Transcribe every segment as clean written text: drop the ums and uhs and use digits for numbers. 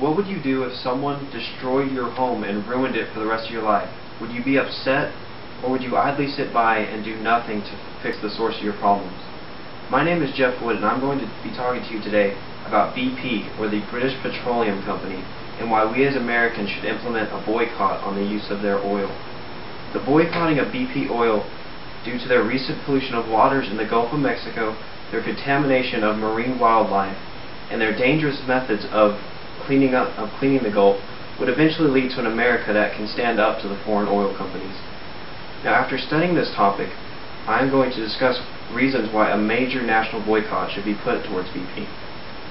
What would you do if someone destroyed your home and ruined it for the rest of your life? Would you be upset, or would you idly sit by and do nothing to fix the source of your problems? My name is Jeff Wood, and I'm going to be talking to you today about BP, or the British Petroleum Company, and why we as Americans should implement a boycott on the use of their oil. The boycotting of BP oil, due to their recent pollution of waters in the Gulf of Mexico, their contamination of marine wildlife, and their dangerous methods of cleaning the Gulf, would eventually lead to an America that can stand up to the foreign oil companies. Now, after studying this topic, I am going to discuss reasons why a major national boycott should be put towards BP.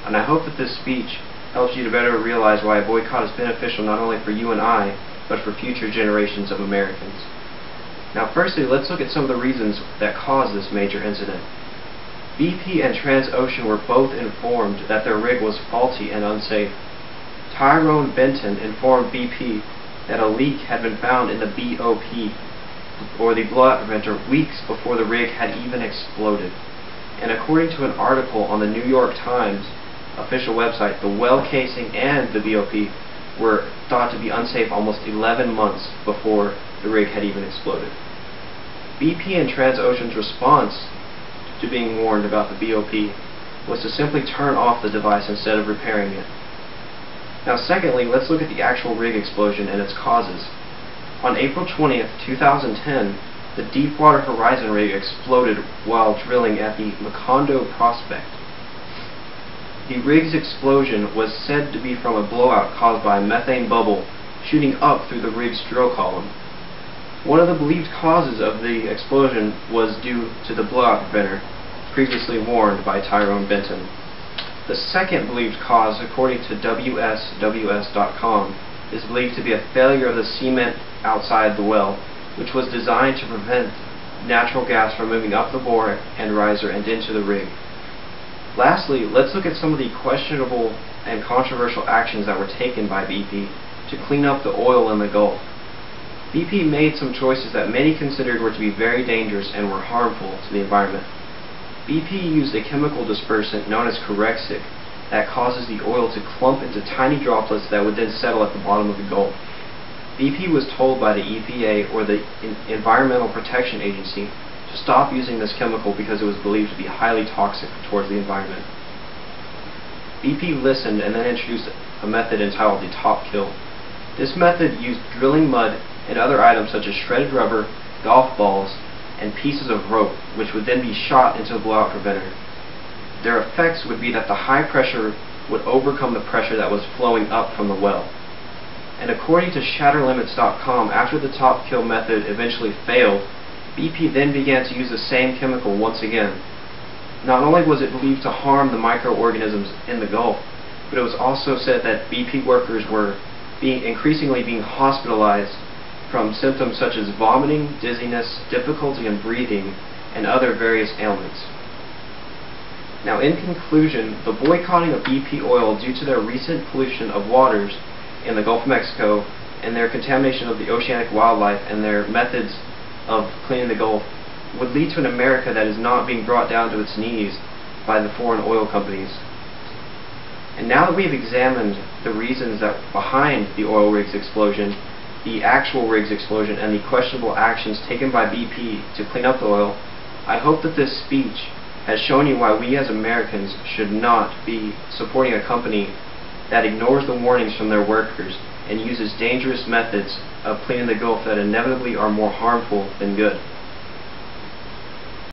And I hope that this speech helps you to better realize why a boycott is beneficial not only for you and I, but for future generations of Americans. Now, firstly, let's look at some of the reasons that caused this major incident. BP and Transocean were both informed that their rig was faulty and unsafe. Tyrone Benton informed BP that a leak had been found in the BOP, or the blowout preventer, weeks before the rig had even exploded. And according to an article on the New York Times official website, the well casing and the BOP were thought to be unsafe almost 11 months before the rig had even exploded. BP and Transocean's response to being warned about the BOP was to simply turn off the device instead of repairing it. Now, secondly, let's look at the actual rig explosion and its causes. On April 20th, 2010, the Deepwater Horizon rig exploded while drilling at the Macondo prospect. The rig's explosion was said to be from a blowout caused by a methane bubble shooting up through the rig's drill column. One of the believed causes of the explosion was due to the blowout preventer, previously warned by Tyrone Benton. The second believed cause, according to WSWS.com, is believed to be a failure of the cement outside the well, which was designed to prevent natural gas from moving up the bore and riser and into the rig. Lastly, let's look at some of the questionable and controversial actions that were taken by BP to clean up the oil in the Gulf. BP made some choices that many considered were to be very dangerous and were harmful to the environment. BP used a chemical dispersant known as Corexit that causes the oil to clump into tiny droplets that would then settle at the bottom of the Gulf. BP was told by the EPA, or the Environmental Protection Agency, to stop using this chemical because it was believed to be highly toxic towards the environment. BP listened and then introduced a method entitled the top kill. This method used drilling mud and other items such as shredded rubber, golf balls, and pieces of rope, which would then be shot into the blowout preventer. Their effects would be that the high pressure would overcome the pressure that was flowing up from the well. And according to ShatterLimits.com, after the top kill method eventually failed, BP then began to use the same chemical once again. Not only was it believed to harm the microorganisms in the Gulf, but it was also said that BP workers were increasingly being hospitalized from symptoms such as vomiting, dizziness, difficulty in breathing, and other various ailments. Now, in conclusion, the boycotting of BP oil due to their recent pollution of waters in the Gulf of Mexico and their contamination of the oceanic wildlife and their methods of cleaning the Gulf would lead to an America that is not being brought down to its knees by the foreign oil companies. And now that we have examined the reasons behind the oil rigs explosion, the actual rigs explosion, and the questionable actions taken by BP to clean up the oil, I hope that this speech has shown you why we as Americans should not be supporting a company that ignores the warnings from their workers and uses dangerous methods of cleaning the Gulf that inevitably are more harmful than good.